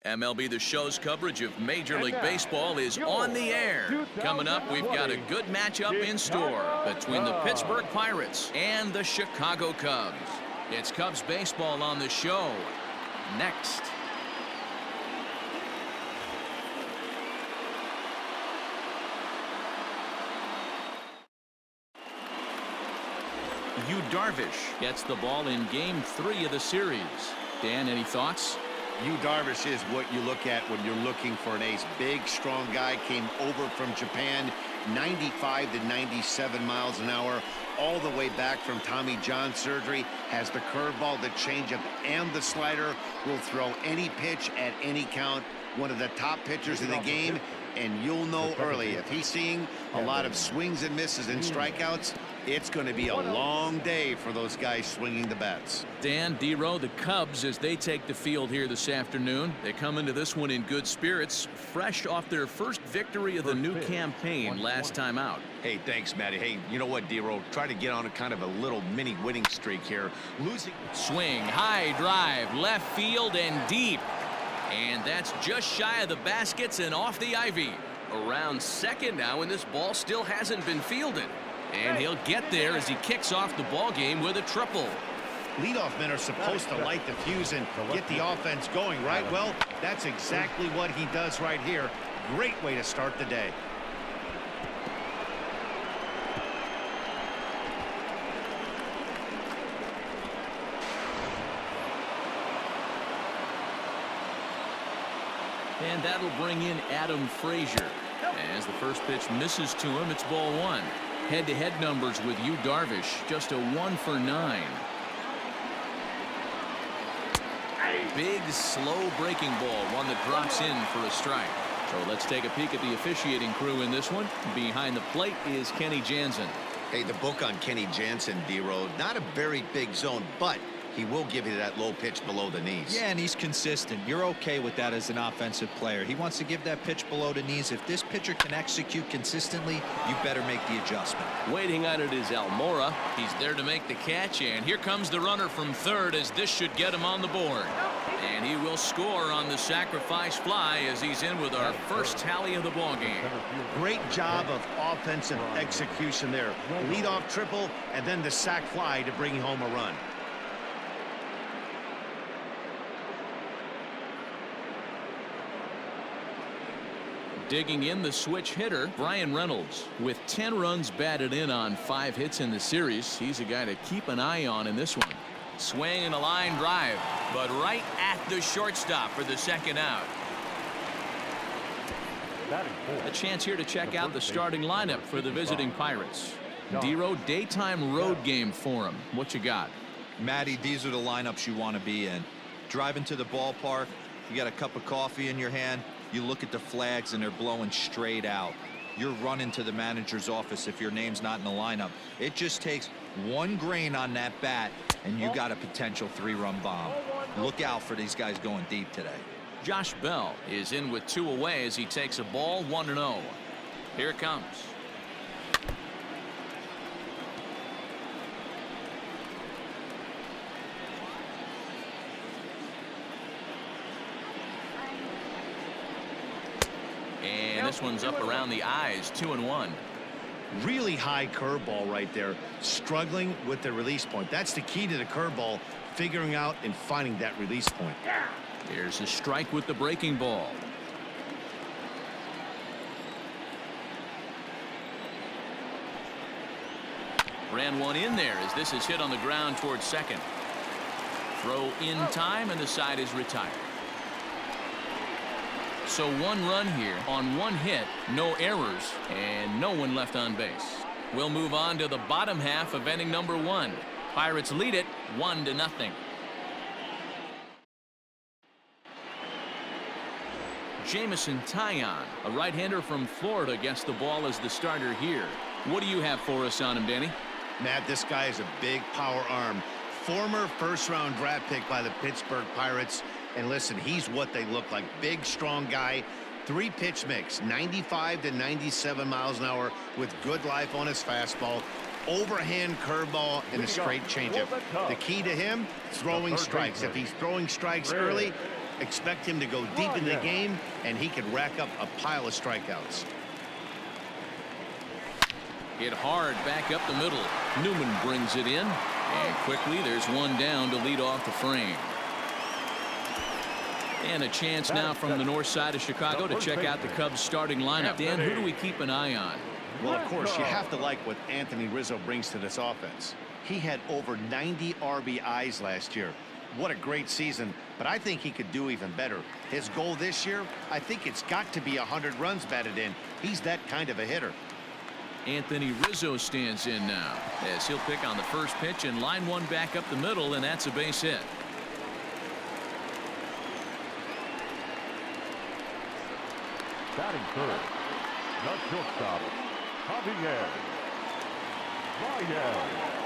MLB The Show's coverage of Major League Baseball is on the air. Coming up, we've got a good matchup in store between the Pittsburgh Pirates and the Chicago Cubs. It's Cubs baseball on the show. Next. Yu Darvish gets the ball in Game 3 of the series. Dan, any thoughts? Yu Darvish is what you look at when you're looking for an ace. Big, strong guy, came over from Japan, 95 to 97 miles an hour, all the way back from Tommy John surgery, has the curveball, the changeup, and the slider, will throw any pitch at any count. One of the top pitchers in the game, and you'll know early if he's seeing a lot of swings and misses and strikeouts, it's going to be a long day for those guys swinging the bats. Dan, D-Row, the Cubs, as they take the field here this afternoon, they come into this one in good spirits, fresh off their first victory of the new campaign last time out. Hey, thanks, Matty. Hey, you know what, D-Row? Try to get on a kind of a little mini winning streak here. Losing. Swing, high drive, left field and deep. And that's just shy of the baskets and off the ivy. Around second now, and this ball still hasn't been fielded. And he'll get there as he kicks off the ball game with a triple. Leadoff men are supposed to light the fuse and get the offense going, right? Well, that's exactly what he does right here. Great way to start the day. And that'll bring in Adam Frazier. As the first pitch misses to him, it's ball one. Head-to-head numbers with Yu Darvish, just a 1 for 9. Big, slow breaking ball, one that drops in for a strike. So let's take a peek at the officiating crew in this one. Behind the plate is Kenny Jansen. Hey, the book on Kenny Jansen, D-Road, not a very big zone, but he will give you that low pitch below the knees. Yeah, and he's consistent. You're okay with that as an offensive player. He wants to give that pitch below the knees. If this pitcher can execute consistently, you better make the adjustment. Waiting on it is Almora. He's there to make the catch, and here comes the runner from third as this should get him on the board. And he will score on the sacrifice fly as he's in with our first tally of the ball game. Great job of offensive execution there. Leadoff triple and then the sac fly to bring home a run. Digging in, the switch hitter, Brian Reynolds. With 10 runs batted in on 5 hits in the series, he's a guy to keep an eye on in this one. Swing and a line drive, but right at the shortstop for the second out. A chance here to check out the starting lineup for the visiting Pirates. D-Row, daytime road game for him. What you got? Matty, these are the lineups you want to be in. Driving to the ballpark, you got a cup of coffee in your hand, you look at the flags and they're blowing straight out. You're running to the manager's office if your name's not in the lineup. It just takes one grain on that bat and you got a potential 3-run bomb. Look out for these guys going deep today. Josh Bell is in with 2 away as he takes a ball 1-0. Here it comes. And this one's up around the eyes, 2-1. Really high curveball right there, struggling with the release point. That's the key to the curveball, figuring out and finding that release point. Here's a strike with the breaking ball. Ran one in there as this is hit on the ground towards second. Throw in time and the side is retired. So 1 run here on 1 hit, no errors, and no one left on base. We'll move on to the bottom half of inning number 1. Pirates lead it 1-0. Jamison Taillon, a right-hander from Florida, gets the ball as the starter here. What do you have for us on him, Danny? Matt, this guy is a big power arm. Former first-round draft pick by the Pittsburgh Pirates. And listen, he's what they look like. Big, strong guy. 3-pitch mix, 95 to 97 miles an hour with good life on his fastball. Overhand curveball and a straight changeup. The key to him, throwing strikes. If he's throwing strikes early, Expect him to go deep in the game, and he could rack up a pile of strikeouts. Hit hard back up the middle. Newman brings it in, and quickly there's one down to lead off the frame. And a chance now from the north side of Chicago to check out the Cubs starting lineup. Dan, who do we keep an eye on? Well, of course, you have to like what Anthony Rizzo brings to this offense. He had over 90 RBIs last year. What a great season, but I think he could do even better. His goal this year, I think it's got to be 100 runs batted in. He's that kind of a hitter. Anthony Rizzo stands in now as he'll pick on the first pitch and line one back up the middle, and that's a base hit. Batting third, the shortstop, Javier Baez.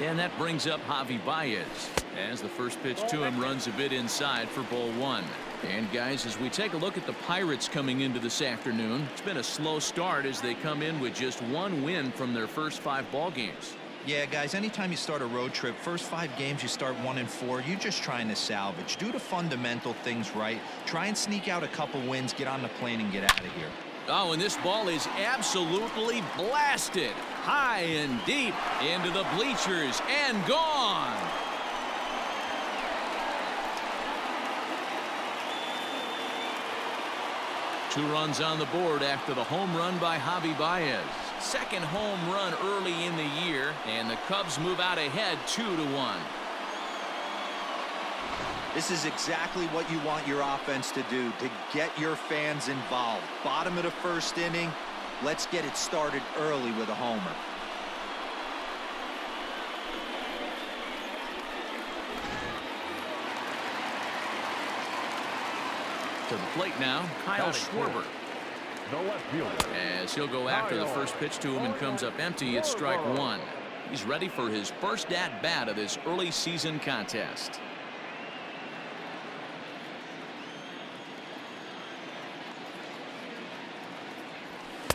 And that brings up Javi Baez as the first pitch to him runs a bit inside for ball one. And guys, as we take a look at the Pirates coming into this afternoon, it's been a slow start as they come in with just one win from their first 5 ball games. Yeah, guys, anytime you start a road trip, first 5 games you start 1-4, you're just trying to salvage. Do the fundamental things right. Try and sneak out a couple wins, get on the plane and get out of here. Oh, and this ball is absolutely blasted high and deep into the bleachers and gone. Two runs on the board after the home run by Javi Baez. Second home run early in the year, and the Cubs move out ahead 2-1. This is exactly what you want your offense to do, to get your fans involved. Bottom of the first inning, let's get it started early with a homer. To the plate now, Kyle Schwarber. The left fielder. As he'll go after the first pitch to him and comes up empty, it's strike one. He's ready for his first at-bat of this early season contest.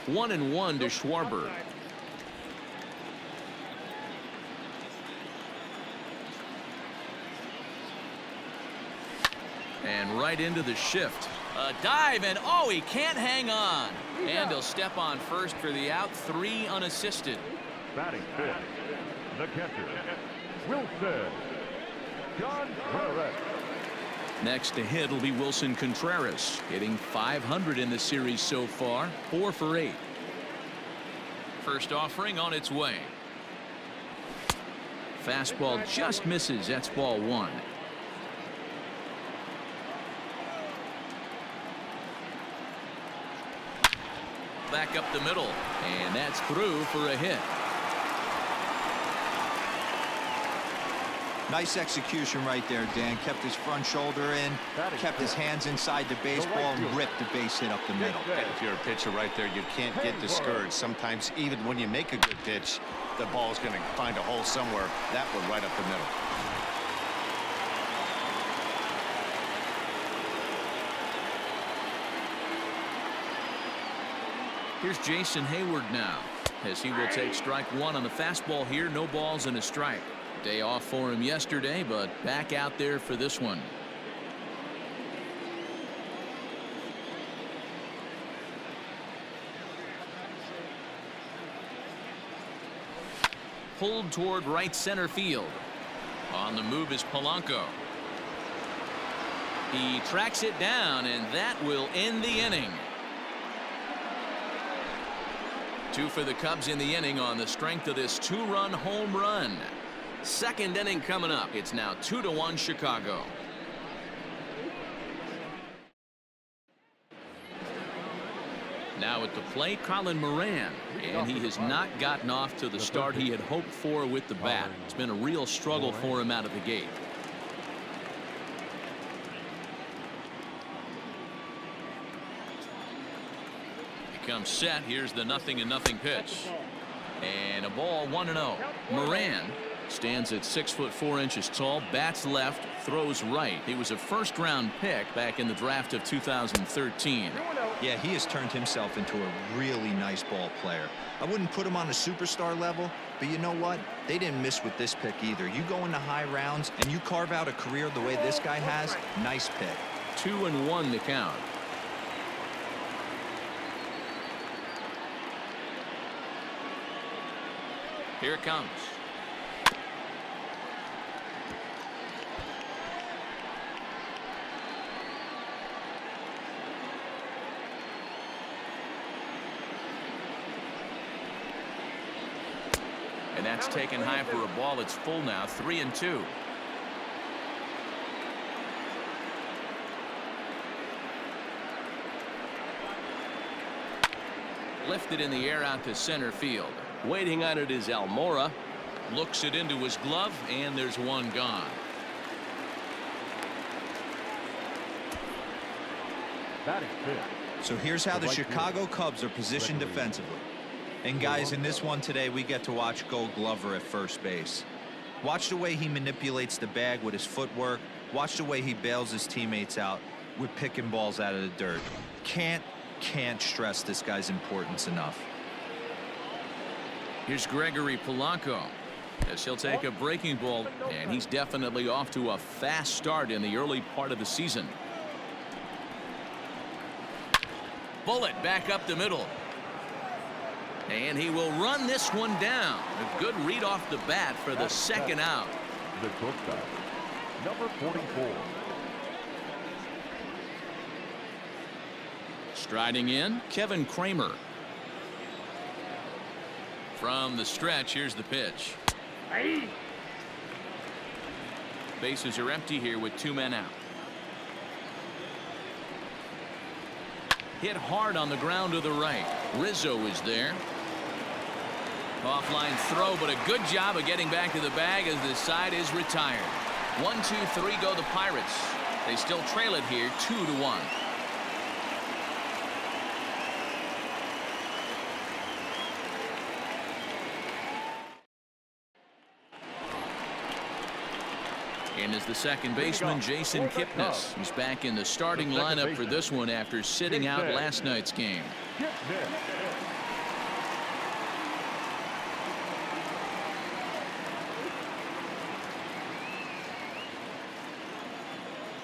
One and one to Schwarber. And right into the shift. A dive, and oh, he can't hang on. And he'll step on first for the out, 3 unassisted. Batting fifth, the catcher, Wilson Contreras. Next to hit will be Wilson Contreras, hitting .500 in the series so far, 4 for 8. First offering on its way. Fastball just misses. That's ball 1. Back up the middle, and that's through for a hit. Nice execution right there, Dan. Kept his front shoulder in, kept his hands inside the baseball, and ripped the base hit up the middle. If you're a pitcher right there, you can't get discouraged. Sometimes even when you make a good pitch, the ball's going to find a hole somewhere. That one right up the middle. Here's Jason Hayward now, as he will take strike 1 on the fastball here. No balls and a strike. Day off for him yesterday, but back out there for this one. Pulled toward right center field. On the move is Polanco. He tracks it down, and that will end the inning. 2 for the Cubs in the inning on the strength of this 2-run home run. Second inning coming up. It's now 2-1 Chicago. Now at the plate, Colin Moran, and he has not gotten off to the start he had hoped for with the bat. It's been a real struggle for him out of the gate. Comes set. Here's the 0-0 pitch, and a ball 1-0. Moran Stands at 6'4" tall, bats left, throws right. He was a first-round pick back in the draft of 2013. Yeah, he has turned himself into a really nice ball player. I wouldn't put him on a superstar level, but you know what? They didn't miss with this pick either. You go into high rounds and you carve out a career the way this guy has, nice pick. 2-1 the count. Here it comes. And that's taken high for a ball. It's full now, 3-2. Lifted in the air out to center field. Waiting on it is Almora. Looks it into his glove, and there's one gone. Batting fifth. So here's how the Chicago Cubs are positioned defensively. And guys, in this one today, we get to watch Gold Glover at first base. Watch the way he manipulates the bag with his footwork. Watch the way he bails his teammates out with picking balls out of the dirt. Can't stress this guy's importance enough. Here's Gregory Polanco as he'll take a breaking ball, and he's definitely off to a fast start in the early part of the season. Bullet back up the middle. And he will run this one down. A good read off the bat for the second out. The shortstop, number 44. Striding in, Kevin Kramer. From the stretch, here's the pitch. Bases are empty here with 2 men out. Hit hard on the ground to the right. Rizzo is there. Offline throw, but a good job of getting back to the bag as the side is retired. 1, 2, 3 go the Pirates. They still trail it here 2-1. And is the second baseman, Jason Kipnis. He's back in the starting lineup for this one after sitting out last night's game.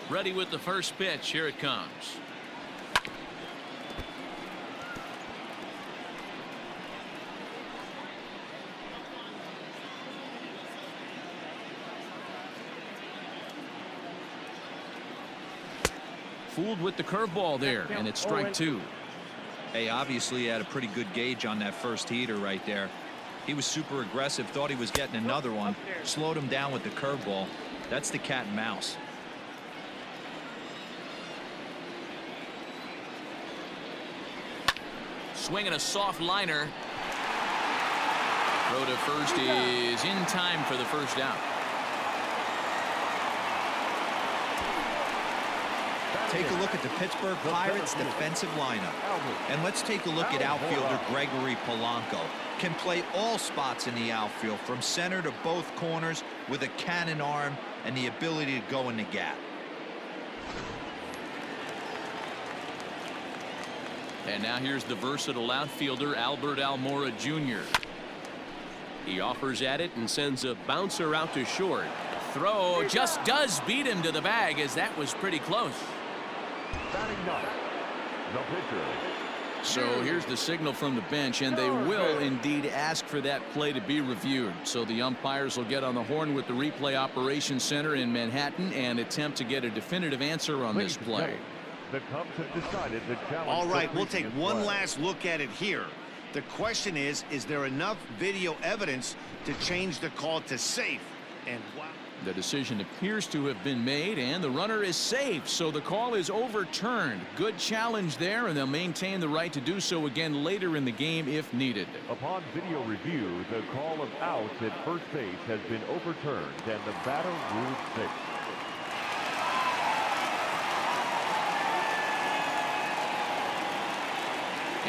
Ready with the first pitch. Here it comes. Fooled with the curveball there, and it's strike 2. Hey, obviously he had a pretty good gauge on that first heater right there. He was super aggressive, thought he was getting another one, slowed him down with the curveball. That's the cat and mouse. Swinging a soft liner. Throw to first is in time for the first out. Take a look at the Pittsburgh Pirates defensive lineup. And let's take a look at outfielder Gregory Polanco. Can play all spots in the outfield from center to both corners with a cannon arm and the ability to go in the gap. And now here's the versatile outfielder Albert Almora Jr. He offers at it and sends a bouncer out to short. Throw just does beat him to the bag, as that was pretty close. Batting ninth, the pitcher. So here's the signal from the bench, and they will indeed ask for that play to be reviewed. So the umpires will get on the horn with the replay operations center in Manhattan and attempt to get a definitive answer on this play. The Cubs have decided to challenge. All right, we'll take one last look at it here. The question is there enough video evidence to change the call to safe? And wow. The decision appears to have been made, and the runner is safe, so the call is overturned. Good challenge there, and they'll maintain the right to do so again later in the game if needed. Upon video review, the call of outs at first base has been overturned, and the batter ruled safe.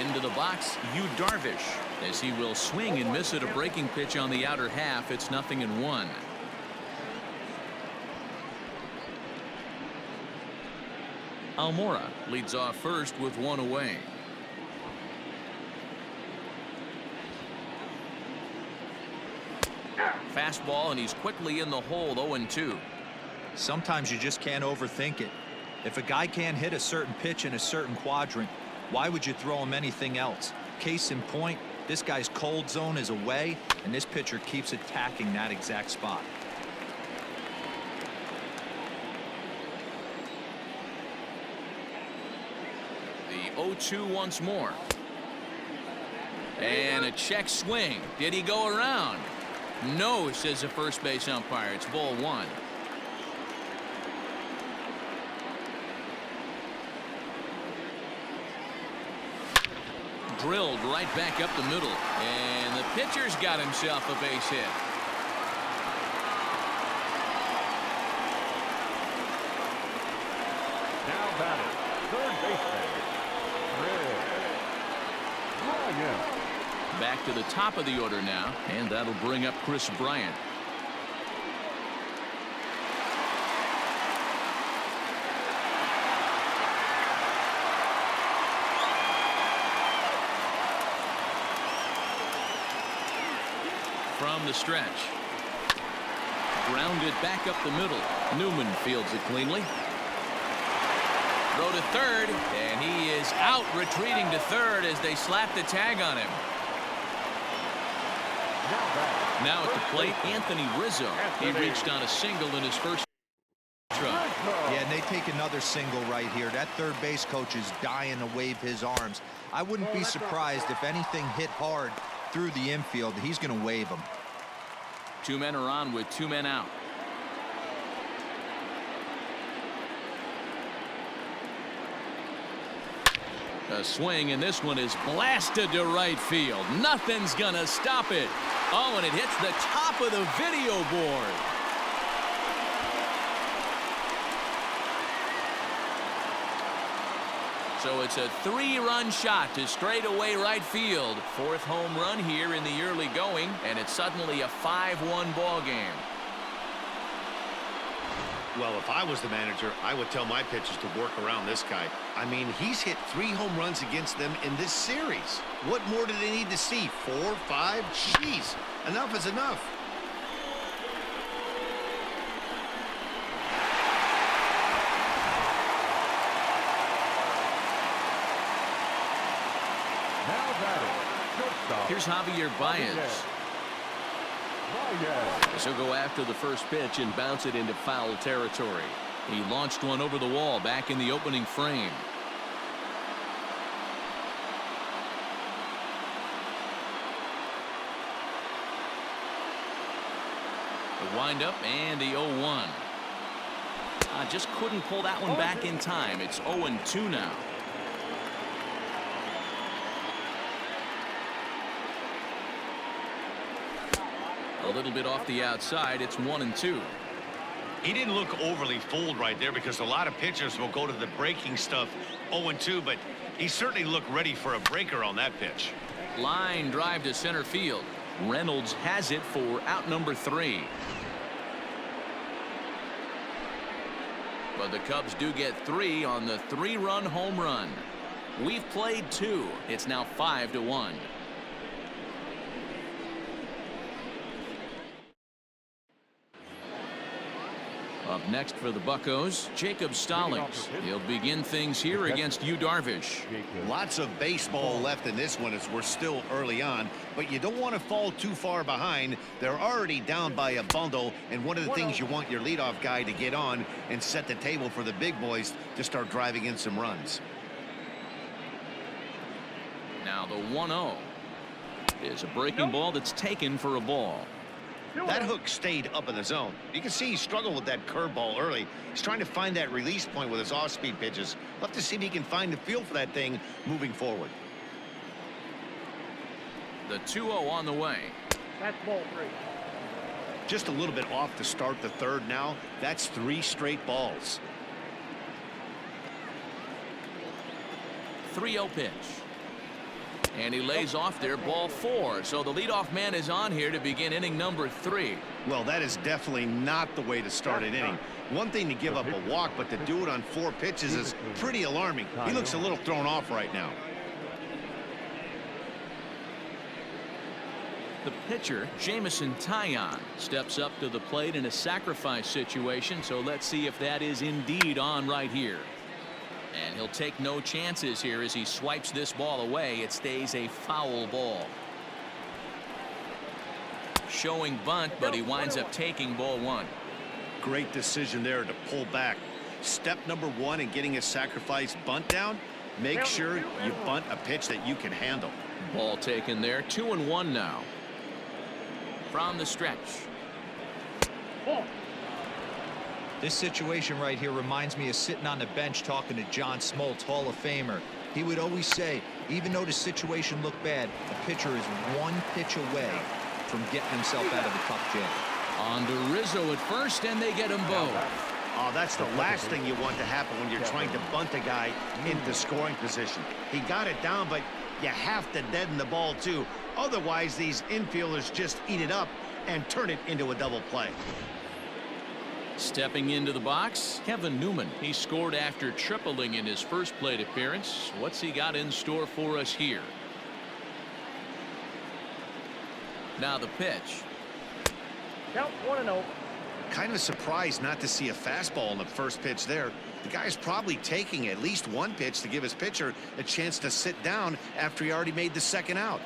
Into the box, Yu Darvish, as he will swing and miss at a breaking pitch on the outer half. It's 0-1. Almora leads off first with one away. Fastball, and he's quickly in the hole. 0-2. Sometimes you just can't overthink it. If a guy can't hit a certain pitch in a certain quadrant, why would you throw him anything else? Case in point, this guy's cold zone is away, and this pitcher keeps attacking that exact spot. The 0-2 once more. And a check swing. Did he go around? No, says the first base umpire. It's ball one. Drilled right back up the middle. And the pitcher's got himself a base hit. Now batting, third baseman, Ryan. Back to the top of the order now, and that'll bring up Chris Bryant. From the stretch. Grounded back up the middle. Newman fields it cleanly. Throw to third, and he is out, retreating to third as they slap the tag on him. Now at the plate, Anthony Rizzo. He reached on a single in his first try. Yeah, and they take another single right here. That third base coach is dying to wave his arms. I wouldn't be surprised if anything hit hard through the infield. He's going to wave them. Two men are on with two men out. A swing, and this one is blasted to right field. Nothing's gonna stop it. Oh, and it hits the top of the video board. So it's a 3-run shot to straightaway right field. Fourth home run here in the early going, and it's suddenly a 5-1 ball game. Well, if I was the manager, I would tell my pitchers to work around this guy. I mean, he's hit 3 home runs against them in this series. What more do they need to see? 4, 5? Jeez, enough is enough. Now batting, shortstop. Here's Javier Baez. This will go after the first pitch and bounce it into foul territory. He launched one over the wall back in the opening frame. The windup and the 0-1. Just couldn't pull that one back in time. It's 0-2 now. A little bit off the outside. It's 1-2. He didn't look overly fooled right there because a lot of pitchers will go to the breaking stuff 0-2, but he certainly looked ready for a breaker on that pitch. Line drive to center field. Reynolds has it for out number 3. But the Cubs do get 3 on the 3-run home run. We've played 2. It's now 5-1. Up next for the Buccos, Jacob Stallings. He'll begin things here against Yu Darvish. Lots of baseball left in this one as we're still early on, but you don't want to fall too far behind. They're already down by a bundle, and one of the things you want your leadoff guy to get on and set the table for the big boys to start driving in some runs. Now the 1-0 is a breaking ball that's taken for a ball. That hook stayed up in the zone. You can see he struggled with that curveball early. He's trying to find that release point with his off-speed pitches. We'll have to see if he can find the feel for that thing moving forward. The 2-0 on the way. That's ball 3. Just a little bit off to start the third now. That's 3 straight balls. 3-0 pitch. And he lays off there, ball 4. So the leadoff man is on here to begin inning number 3. Well, that is definitely not the way to start an inning. One thing to give up a walk, but to do it on 4 pitches is pretty alarming. He looks a little thrown off right now. The pitcher, Jamison Taillon, steps up to the plate in a sacrifice situation, so let's see if that is indeed on right here. And he'll take no chances here as he swipes this ball away. It stays a foul ball. Showing bunt, but he winds up taking ball 1. Great decision there to pull back. Step number 1 in getting a sacrifice bunt down, make sure you bunt a pitch that you can handle. Ball taken there. 2-1 now. From the stretch. This situation right here reminds me of sitting on the bench talking to John Smoltz, Hall of Famer. He would always say, even though the situation looked bad, a pitcher is 1 pitch away from getting himself out of the tough jam. On to Rizzo at first, and they get them both. Oh, that's the last thing you want to happen when you're trying to bunt a guy into scoring position. He got it down, but you have to deaden the ball too. Otherwise, these infielders just eat it up and turn it into a double play. Stepping into the box, Kevin Newman. He scored after tripling in his first plate appearance. What's he got in store for us here? Now the pitch. Count 1-0. Kind of surprised not to see a fastball on the first pitch there. The guy's probably taking at least 1 pitch to give his pitcher a chance to sit down after he already made the second out.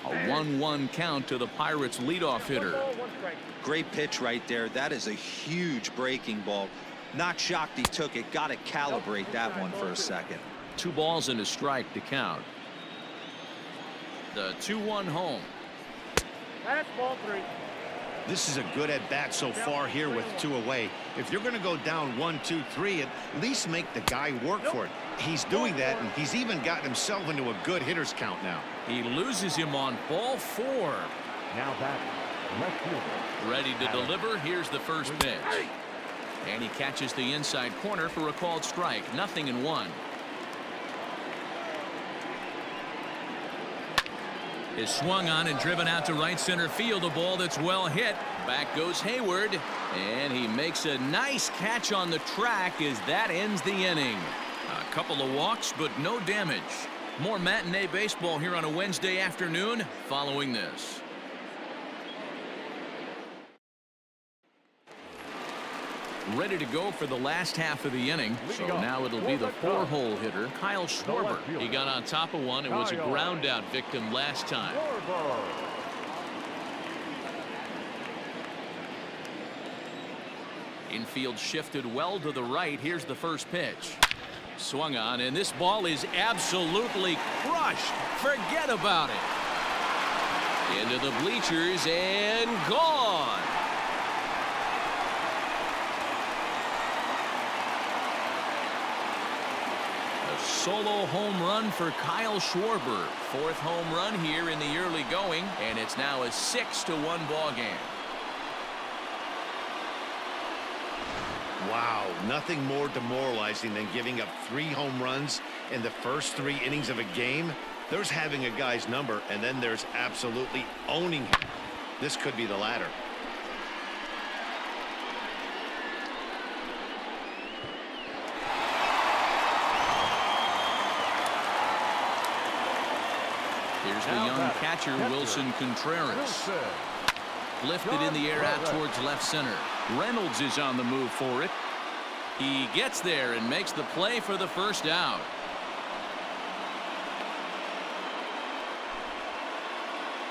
A 1-1 count to the Pirates leadoff hitter. Great pitch right there. That is a huge breaking ball. Not shocked he took it. Got to calibrate that one for a second. 2 balls and a strike to count. The 2-1 home. That's ball 3. This is a good at bat so far here with 2 away. If you're going to go down 1, 2, 3, at least make the guy work for it. He's doing that, and he's even gotten himself into a good hitter's count now. He loses him on ball 4. Now back, left fielder. Ready to deliver. Here's the first pitch. And he catches the inside corner for a called strike. 0-1. Is swung on and driven out to right center field. A ball that's well hit. Back goes Hayward, and he makes a nice catch on the track as that ends the inning. A couple of walks, but no damage. More matinee baseball here on a Wednesday afternoon following this. Ready to go for the last half of the inning. So now it'll be the 4-hole hitter, Kyle Schwarber. He got on top of one. It was a ground out victim last time. Infield shifted well to the right. Here's the first pitch. Swung on, and this ball is absolutely crushed. Forget about it. Into the bleachers and gone. Solo home run for Kyle Schwarber. 4th home run here in the early going, and it's now a 6-1 ball game. Wow, nothing more demoralizing than giving up 3 home runs in the first 3 innings of a game. There's having a guy's number, and then there's absolutely owning him. This could be the latter. Here's the young catcher, Wilson Contreras. Lifted in the air out towards left center. Reynolds is on the move for it. He gets there and makes the play for the first out.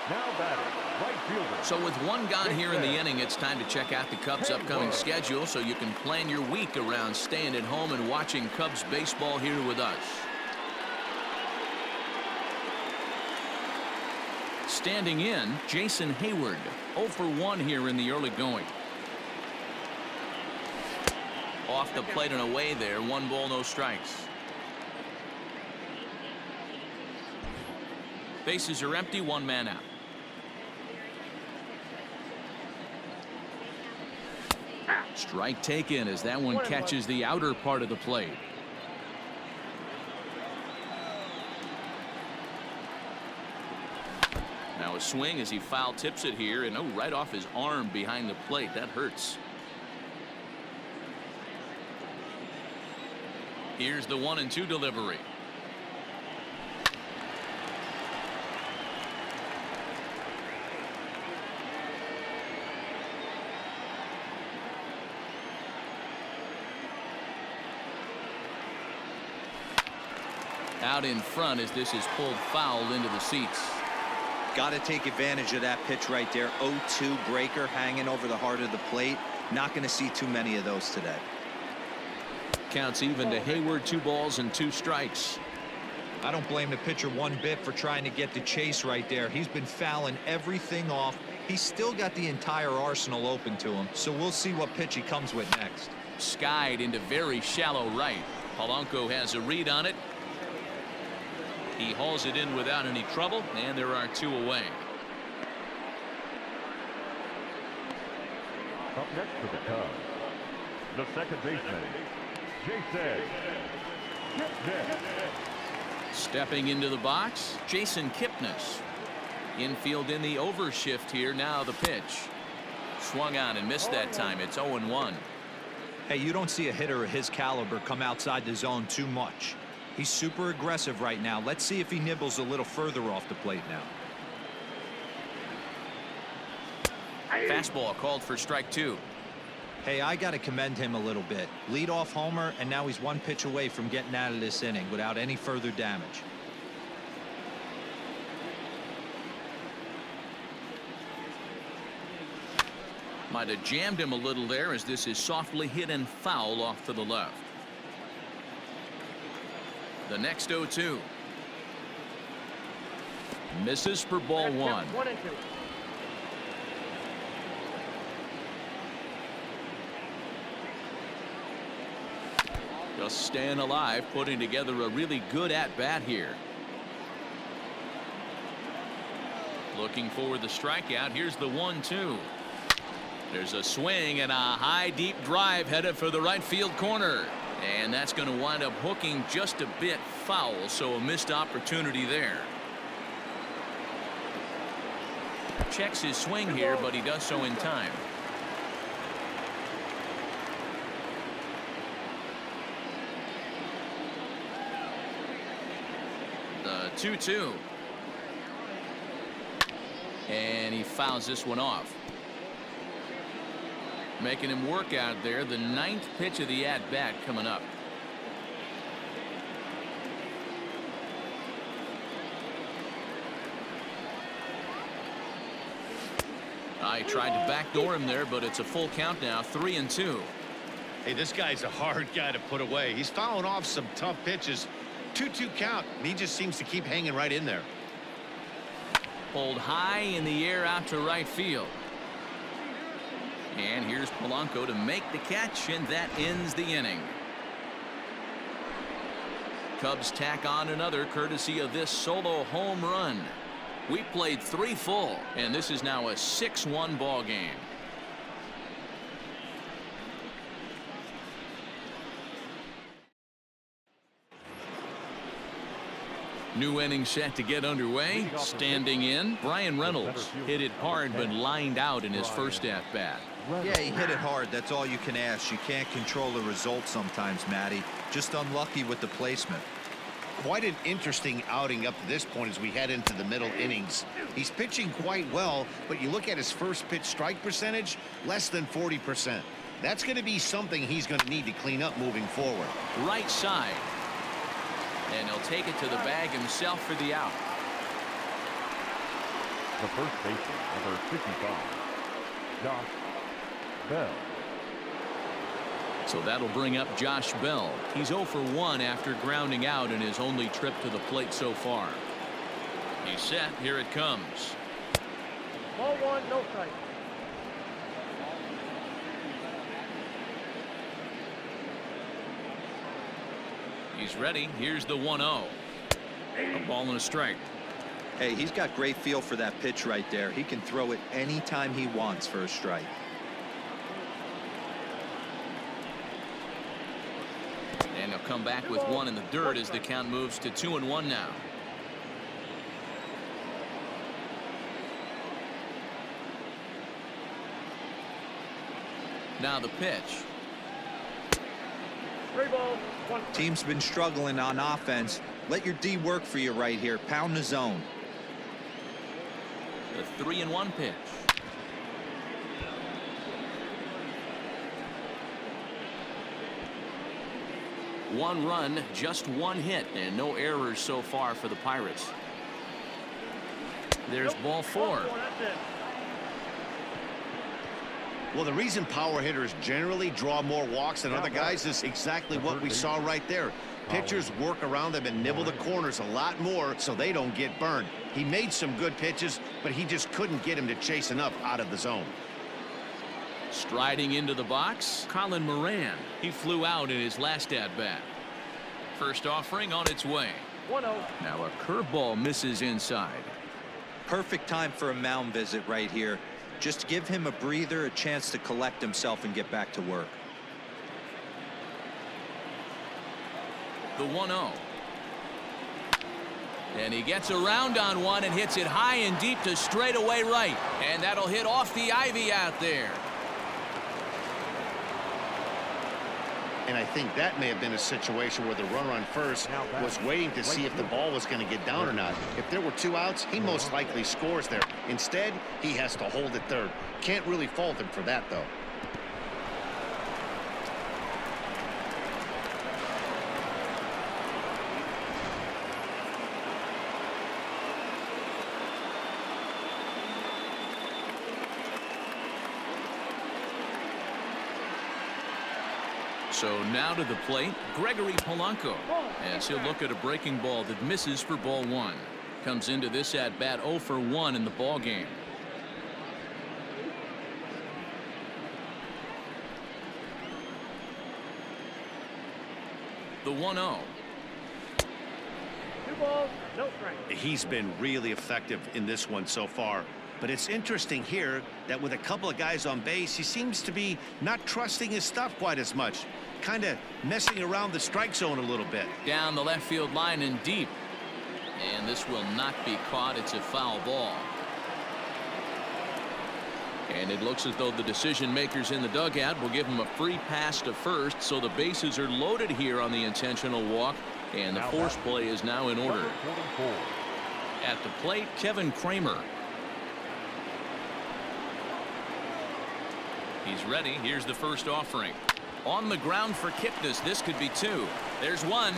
Now batting, right fielder. So with 1 gone here in the inning, it's time to check out the Cubs' upcoming schedule so you can plan your week around staying at home and watching Cubs baseball here with us. Standing in, Jason Hayward. 0 for 1 here in the early going. Off the plate and away there. 1 ball, no strikes. Bases are empty. 1 man out. Strike taken as that one catches the outer part of the plate. Now a swing as he foul tips it here, and right off his arm behind the plate. That hurts. Here's the 1-2 delivery. Out in front as this is pulled foul into the seats. Got to take advantage of that pitch right there. 0-2 breaker hanging over the heart of the plate. Not going to see too many of those today. Counts even to Hayward. 2 balls and 2 strikes. I don't blame the pitcher one bit for trying to get the chase right there. He's been fouling everything off. He's still got the entire arsenal open to him, so we'll see what pitch he comes with next. Skied into very shallow right. Polanco has a read on it. He hauls it in without any trouble, and there are 2 away. Up next for the Cubs, the second baseman, Jason Kipnis. Stepping into the box, Jason Kipnis. Infield in the overshift here. Now the pitch. Swung on and missed that time. It's 0-1. Hey, you don't see a hitter of his caliber come outside the zone too much. He's super aggressive right now. Let's see if he nibbles a little further off the plate now. Fastball called for strike 2. Hey, I got to commend him a little bit. Leadoff homer, and now he's 1 pitch away from getting out of this inning without any further damage. Might have jammed him a little there as this is softly hit and foul off to the left. The next 0-2. Misses for ball 1. 1-2. Just staying alive, putting together a really good at-bat here. Looking for the strikeout. Here's the 1-2. There's a swing and a high deep drive headed for the right field corner. And that's going to wind up hooking just a bit foul, so a missed opportunity there. Checks his swing here, but he does so in time. The 2-2. And he fouls this one off. Making him work out there. The 9th pitch of the at-bat coming up. I tried to backdoor him there, but it's a full count now. 3-2. Hey, this guy's a hard guy to put away. He's fouling off some tough pitches. 2-2 count, and he just seems to keep hanging right in there. Pulled high in the air out to right field. And here's Polanco to make the catch, and that ends the inning. Cubs tack on another courtesy of this solo home run. We played 3 full, and this is now a 6-1 ball game. New inning set to get underway. Standing in, Brian Reynolds hit it hard but lined out in his first at-bat. Yeah, he hit it hard. That's all you can ask. You can't control the result sometimes, Matty. Just unlucky with the placement. Quite an interesting outing up to this point as we head into the middle innings. He's pitching quite well, but you look at his first pitch strike percentage, less than 40%. That's going to be something he's going to need to clean up moving forward. Right side. And he'll take it to the bag himself for the out. The first baseman, number 55, Josh Bell. So that'll bring up Josh Bell. He's 0 for 1 after grounding out in his only trip to the plate so far. He's set. Here it comes. Ball 1, no strike. He's ready. Here's the 1-0. A ball and a strike. Hey, he's got great feel for that pitch right there. He can throw it anytime he wants for a strike. And he'll come back with 1 in the dirt as the count moves to 2-1 now. Now the pitch. 3 balls, 1. Team's been struggling on offense. Let your D work for you right here. Pound the zone. The 3-1 pitch. One run, just one hit, and no errors so far for the Pirates. There's ball 4. That's it. Well, the reason power hitters generally draw more walks than other guys is exactly what we saw right there. Pitchers work around them and nibble the corners a lot more so they don't get burned. He made some good pitches, but he just couldn't get him to chase enough out of the zone. Striding into the box, Colin Moran. He flew out in his last at-bat. First offering on its way. 1-0. Now a curveball misses inside. Perfect time for a mound visit right here. Just give him a breather, a chance to collect himself and get back to work. The 1-0. And he gets around on one and hits it high and deep to straightaway right. And that'll hit off the ivy out there. And I think that may have been a situation where the runner on first was waiting to see if the ball was going to get down or not. If there were 2 outs, he most likely scores there. Instead, he has to hold it third. Can't really fault him for that, though. So now to the plate, Gregory Polanco, as he'll look at a breaking ball that misses for ball 1. Comes into this at bat 0 for 1 in the ball game. The 1-0. 2 balls, no strike. He's been really effective in this one so far. But it's interesting here that with a couple of guys on base, he seems to be not trusting his stuff quite as much. Kind of messing around the strike zone a little bit. Down the left field line and deep. And this will not be caught. It's a foul ball. And it looks as though the decision makers in the dugout will give him a free pass to first. So the bases are loaded here on the intentional walk. And the force play is now in order. At the plate, Kevin Kramer. He's ready. Here's the first offering. On the ground for Kipnis. This could be 2. There's 1.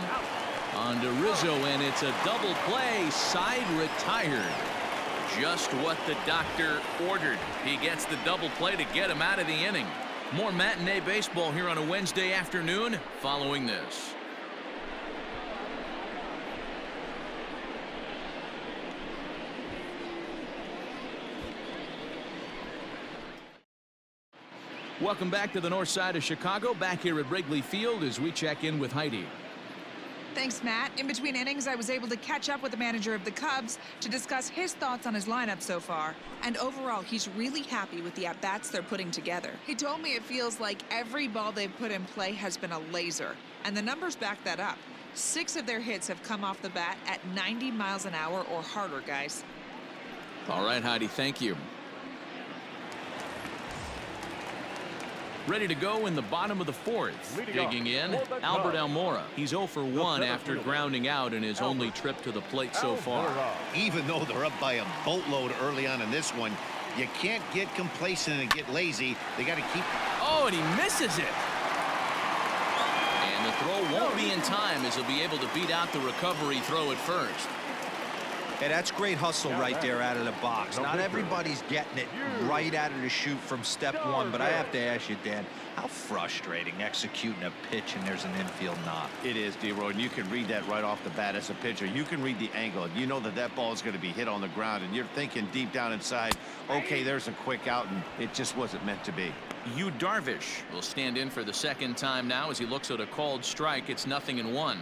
On to Rizzo, and it's a double play. Side retired. Just what the doctor ordered. He gets the double play to get him out of the inning. More matinee baseball here on a Wednesday afternoon following this. Welcome back to the north side of Chicago, back here at Wrigley Field as we check in with Heidi. Thanks, Matt. In between innings, I was able to catch up with the manager of the Cubs to discuss his thoughts on his lineup so far. And overall, he's really happy with the at-bats they're putting together. He told me it feels like every ball they've put in play has been a laser. And the numbers back that up. 6 of their hits have come off the bat at 90 miles an hour or harder, guys. All right, Heidi, thank you. Ready to go in the bottom of the 4th. Digging in, Albert Almora. He's 0 for 1 after grounding out in his only trip to the plate so far. Even though they're up by a boatload early on in this one, you can't get complacent and get lazy. They got to keep. Oh, and he misses it. And the throw won't be in time as he'll be able to beat out the recovery throw at first. Hey, that's great hustle right there out of the box. Not everybody's getting it right out of the chute from step 1, but I have to ask you, Dan, how frustrating executing a pitch and there's an infield knock. It is, D-Roy, and you can read that right off the bat as a pitcher. You can read the angle. You know that that ball is going to be hit on the ground, and you're thinking deep down inside, okay, there's a quick out, and it just wasn't meant to be. Yu Darvish will stand in for the second time now as he looks at a called strike. It's 0-1.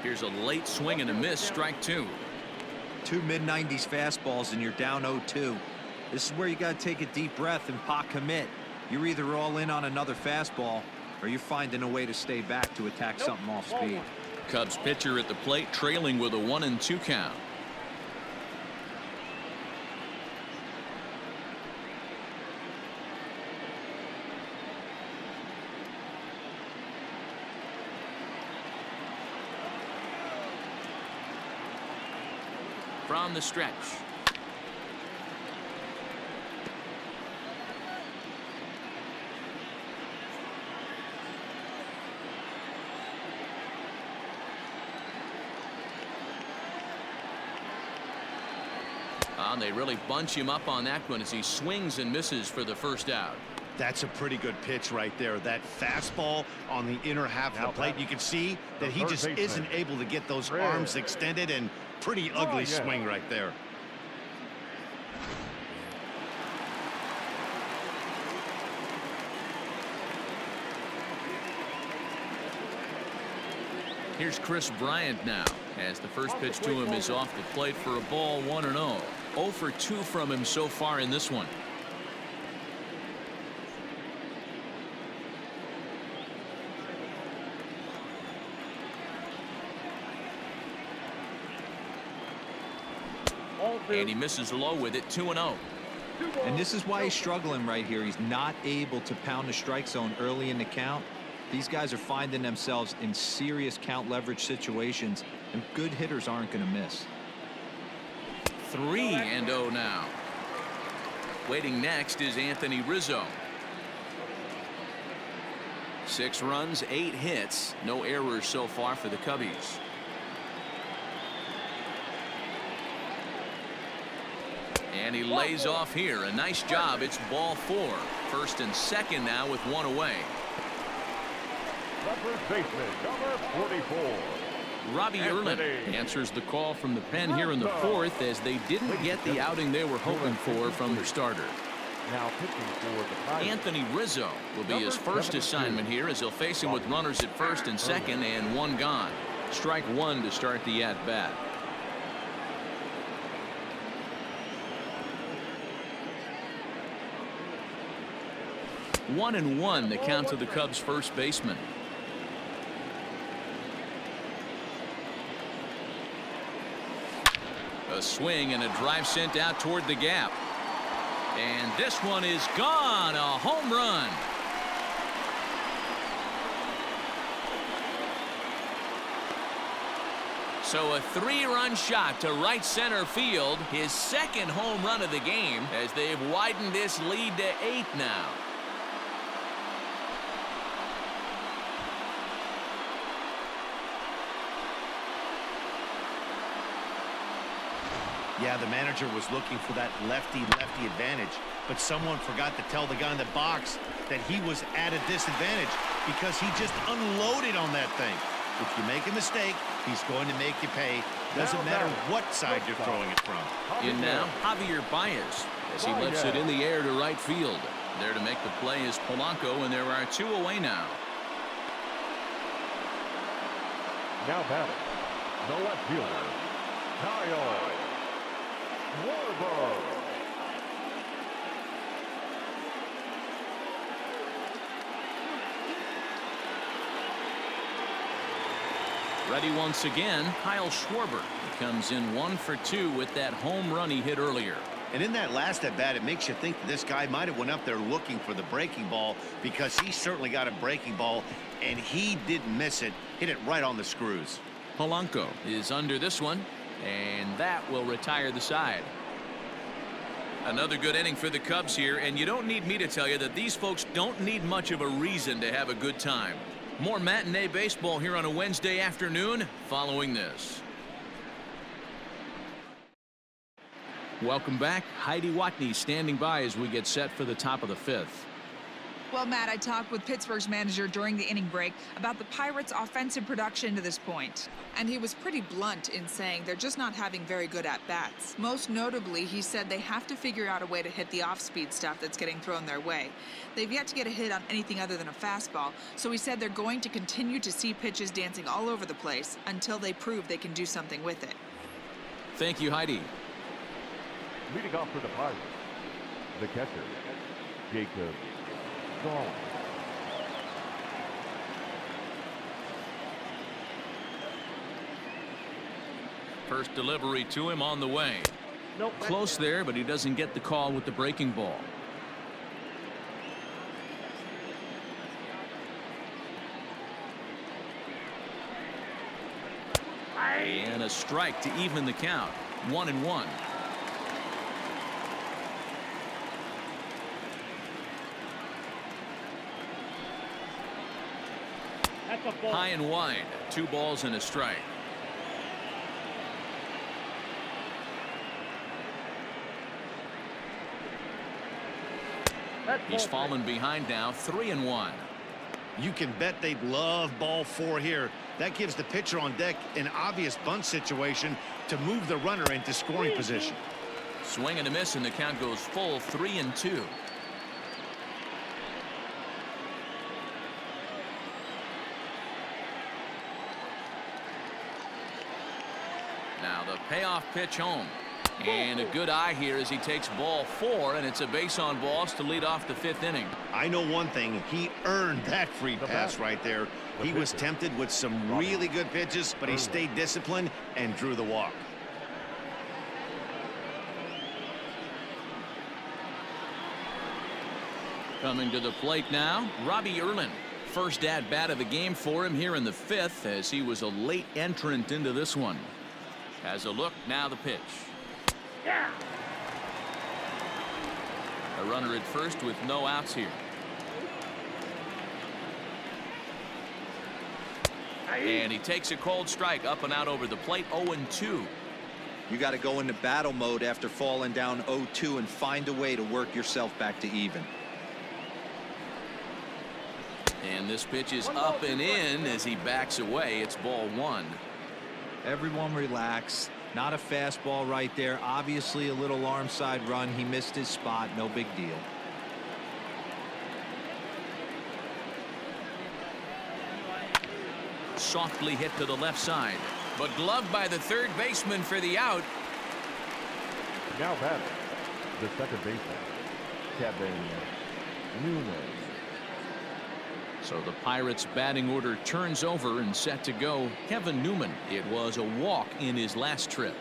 Here's a late swing and a miss, strike 2. 2 mid-90s fastballs and you're down 0-2. This is where you got to take a deep breath and pot commit. You're either all in on another fastball or you're finding a way to stay back to attack something off speed. Cubs pitcher at the plate, trailing with a 1-2 count. From the stretch. They really bunch him up on that one as he swings and misses for the first out. That's a pretty good pitch right there. That fastball on the inner half of the plate. You can see that he just isn't able to get those arms extended, and pretty ugly swing right there. Here's Chris Bryant now, as the first pitch to him is off the plate for a ball, 1-0. 0 for 2 from him so far in this one. And he misses low with it, 2-0. And this is why he's struggling right here. He's not able to pound the strike zone early in the count. These guys are finding themselves in serious count leverage situations, and good hitters aren't going to miss. 3-0 now. Waiting next is Anthony Rizzo. 6 runs, 8 hits, no errors so far for the Cubbies. And he lays off here. A nice job. It's ball 4. First and second now with 1 away. The first baseman, number 44. Robbie Erlin answers the call from the pen here in the 4th, as they didn't get the outing they were hoping for from their starter. Now pitching for the Pirates, Anthony Rizzo will be his first assignment here, as he'll face him with runners at first and second and 1 gone. Strike 1 to start the at-bat. One and 1 the count to the Cubs first baseman. A swing and a drive sent out toward the gap. And this one is gone. A home run. So a 3-run shot to right center field. His second home run of the game, as they've widened this lead to 8 now. Yeah, the manager was looking for that lefty-lefty advantage, but someone forgot to tell the guy in the box that he was at a disadvantage because he just unloaded on that thing. If you make a mistake, he's going to make you pay. Doesn't matter what side you're throwing it from. In now, Javier Baez, as he lifts it in the air to right field. There to make the play is Polanco, and there are 2 away now. now batting, the left fielder, Kyle Schwarber. Ready once again, Kyle Schwarber. He comes in 1 for 2 with that home run he hit earlier. And in that last at bat, it makes you think that this guy might have went up there looking for the breaking ball, because he certainly got a breaking ball and he didn't miss it. Hit it right on the screws. Polanco is under this one, and that will retire the side. Another good inning for the Cubs here, and you don't need me to tell you that these folks don't need much of a reason to have a good time. More matinee baseball here on a Wednesday afternoon following this. Welcome back. Heidi Watney standing by as we get set for the top of the 5th. Well, Matt, I talked with Pittsburgh's manager during the inning break about the Pirates' offensive production to this point. And he was pretty blunt in saying they're just not having very good at-bats. Most notably, he said they have to figure out a way to hit the off-speed stuff that's getting thrown their way. They've yet to get a hit on anything other than a fastball, so he said they're going to continue to see pitches dancing all over the place until they prove they can do something with it. Thank you, Heidi. Leading off for the Pirates, the catcher, Jacob Stallings. First delivery to him on the way. Nope. Close there, but he doesn't get the call with the breaking ball. And a strike to even the count. 1-1. That's a ball. High and wide. 2 balls and a strike. That's He's ball fallen behind now. 3-1. You can bet they'd love ball 4 here. That gives the pitcher on deck an obvious bunt situation to move the runner into scoring position. Swing and a miss, and the count goes full. 3-2. Now the payoff pitch home. And a good eye here as he takes ball 4, and it's a base on balls to lead off the 5th inning. I know one thing. He earned that free pass right there. He was tempted with some really good pitches, but he stayed disciplined and drew the walk. Coming to the plate now, Robbie Erlin. First at bat of the game for him here in the 5th, as he was a late entrant into this one. Has a look, now the pitch. Yeah. A runner at first with no outs here. And he takes a cold strike, up and out over the plate. 0-2. You got to go into battle mode after falling down 0-2 and find a way to work yourself back to even. And this pitch is up and in as he backs away. It's ball 1. Everyone relax. Not a fastball right there. Obviously a little arm side run. He missed his spot. No big deal. Softly hit to the left side, but gloved by the third baseman for the out. Now batting, the second baseman, Kevin Newman. So the Pirates batting order turns over and set to go. Kevin Newman. It was a walk in his last trip.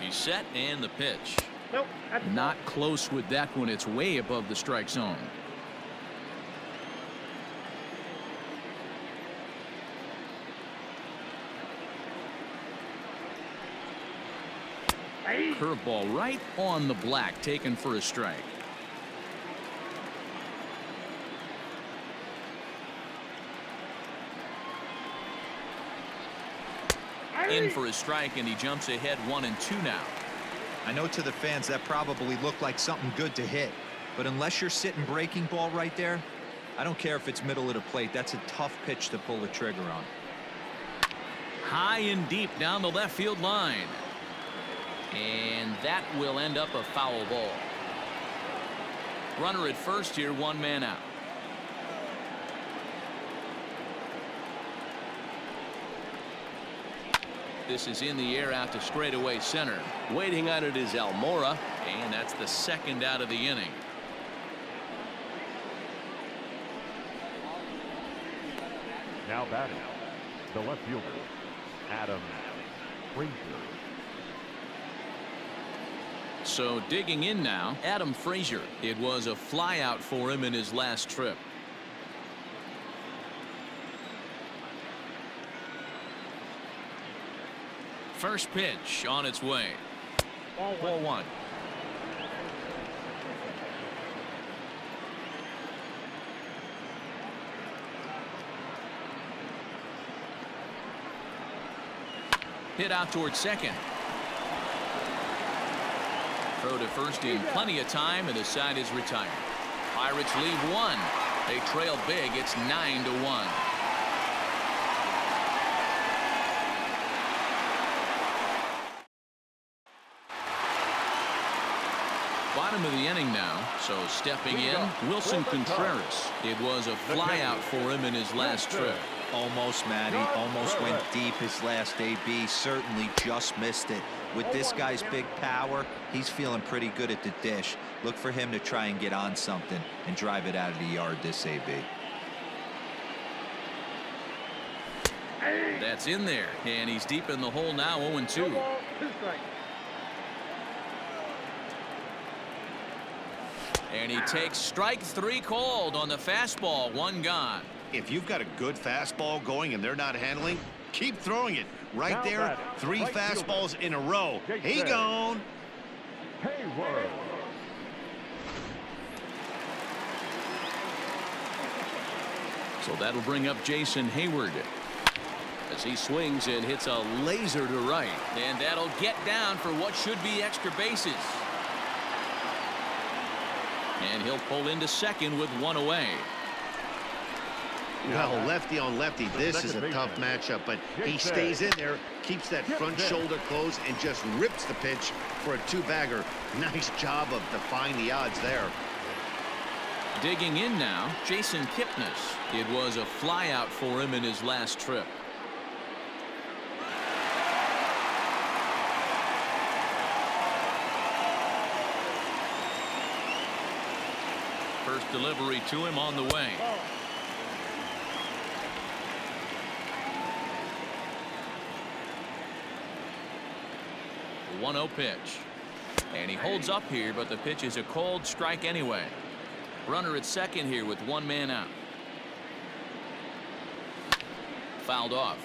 He's set, and the pitch. Nope. That's Not close with that one. It's way above the strike zone. Curveball right on the black, taken for a strike. In for a strike, and he jumps ahead 1-2 now. I know to the fans that probably looked like something good to hit, but unless you're sitting breaking ball right there, I don't care if it's middle of the plate. That's a tough pitch to pull the trigger on. High and deep down the left field line. And that will end up a foul ball. Runner at first here, 1 man out. This is in the air out to straightaway center. Waiting on it is Almora, and that's the 2nd out of the inning. Now batting, the left fielder, Adam Frazier. So digging in now, Adam Frazier. It was a flyout for him in his last trip. First pitch on its way. Ball 1. Hit out towards second. Throw to first in plenty of time, and the side is retired. Pirates lead 1. They trail big. It's 9-1. Bottom of the inning now. So stepping in, Wilson Contreras. It was a flyout for him in his last trip. Almost, Matty. Almost went deep his last AB. Certainly just missed it. With this guy's big power, he's feeling pretty good at the dish. Look for him to try and get on something and drive it out of the yard this AB. That's in there, and he's deep in the hole now, 0-2. And he takes strike 3 called on the fastball, 1 gone. If you've got a good fastball going and they're not handling, keep throwing it. Right there, 3 fastballs in a row. He gone. Hayward. So that'll bring up Jason Hayward as he swings and hits a laser to right, and that'll get down for what should be extra bases. And he'll pull into second with 1 away. Well, lefty on lefty, this is a tough matchup, but he stays in there, keeps that front shoulder closed, and just rips the pitch for a 2-bagger. Nice job of defying the odds there. Digging in now, Jason Kipnis. It was a flyout for him in his last trip. First delivery to him on the way. 1-0 pitch. And he holds up here, but the pitch is a cold strike anyway. Runner at second here with 1 man out. Fouled off.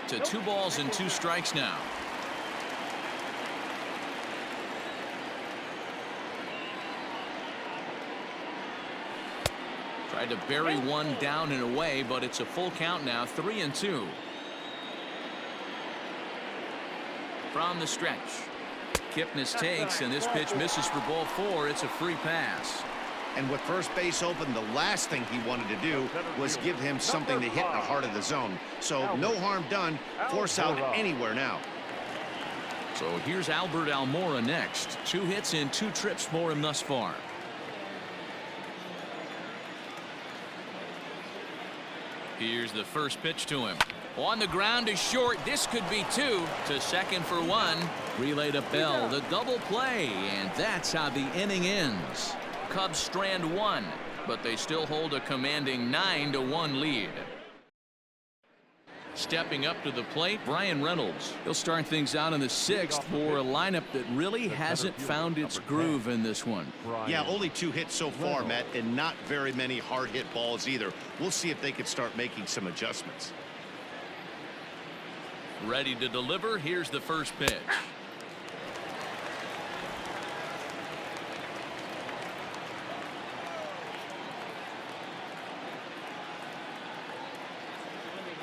To 2 balls and 2 strikes now. Tried to bury one down and away, but it's a full count now, 3-2. From the stretch, Kipnis takes, and this pitch misses for ball 4. It's a free pass. And with first base open, the last thing he wanted to do was give him something to hit in the heart of the zone. So no harm done. Force out anywhere now. So here's Albert Almora next. 2 hits in 2 trips for him thus far. Here's the first pitch to him. On the ground to short. This could be 2. To second for 1. Relay to Bell. The double play. And that's how the inning ends. Cubs strand 1, but they still hold a commanding 9-1 lead. Stepping up to the plate, Brian Reynolds. He'll start things out in the 6th for a lineup that really hasn't found its groove in this one. Yeah, only 2 hits so far, Matt, and not very many hard hit balls either. We'll see if they can start making some adjustments. Ready to deliver. Here's the first pitch.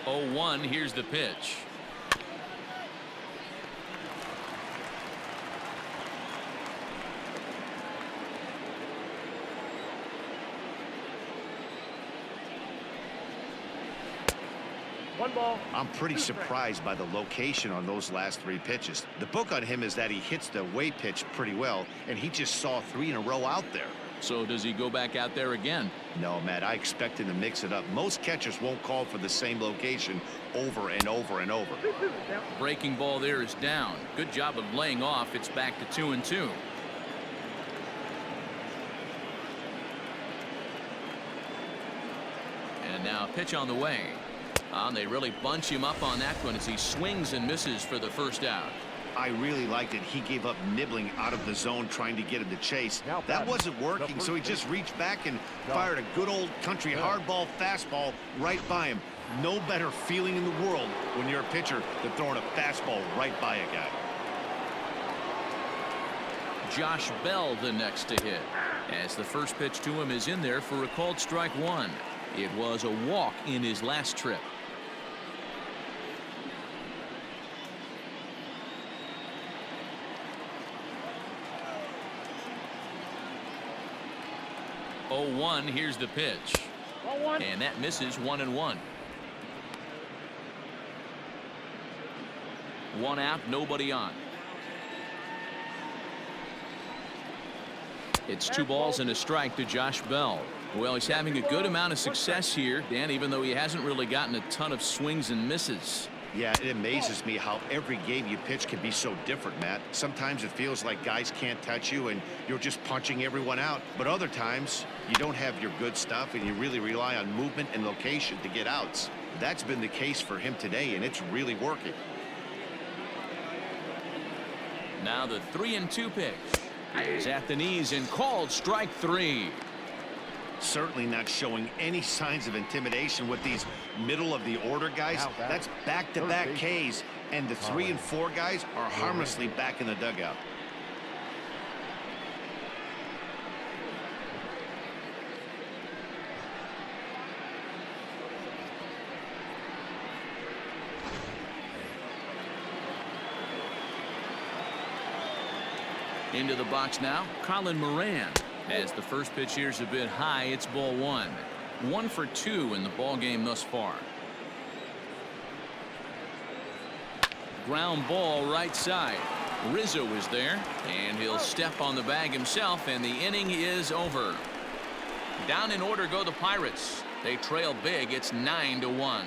Oh, 1. Here's the pitch. One ball. I'm pretty surprised by the location on those last 3 pitches. The book on him is that he hits the away pitch pretty well, and he just saw 3 in a row out there. So does he go back out there again? No, Matt, I expect him to mix it up. Most catchers won't call for the same location over and over and over. Breaking ball there is down. Good job of laying off. It's back to 2-2. And now a pitch on the way. They really bunch him up on that one as he swings and misses for the first out. I really liked it. He gave up nibbling out of the zone trying to get him to chase. That wasn't working, so he just reached back and fired a good old country hardball fastball right by him. No better feeling in the world when you're a pitcher than throwing a fastball right by a guy. Josh Bell the next to hit, as the first pitch to him is in there for a called strike 1. It was a walk in his last trip. Oh, 1. Here's the pitch. And that misses 1-1. One out, nobody on. It's 2 balls and a strike to Josh Bell. Well, he's having a good amount of success here, Dan, even though he hasn't really gotten a ton of swings and misses. Yeah, it amazes me how every game you pitch can be so different, Matt. Sometimes it feels like guys can't touch you and you're just punching everyone out. But other times, you don't have your good stuff and you really rely on movement and location to get outs. That's been the case for him today, and it's really working. Now the 3-2 pitch. Is at the knees and called strike 3. Certainly not showing any signs of intimidation with these middle of the order guys. That's back-to-back Ks, and the 3 and 4 guys are harmlessly back in the dugout. Into the box now, Colin Moran. As the first pitch here's a bit high, it's ball 1. 1 for 2 in the ball game thus far. Ground ball right side. Rizzo is there, and he'll step on the bag himself, and the inning is over. Down in order go the Pirates. They trail big. It's 9-1.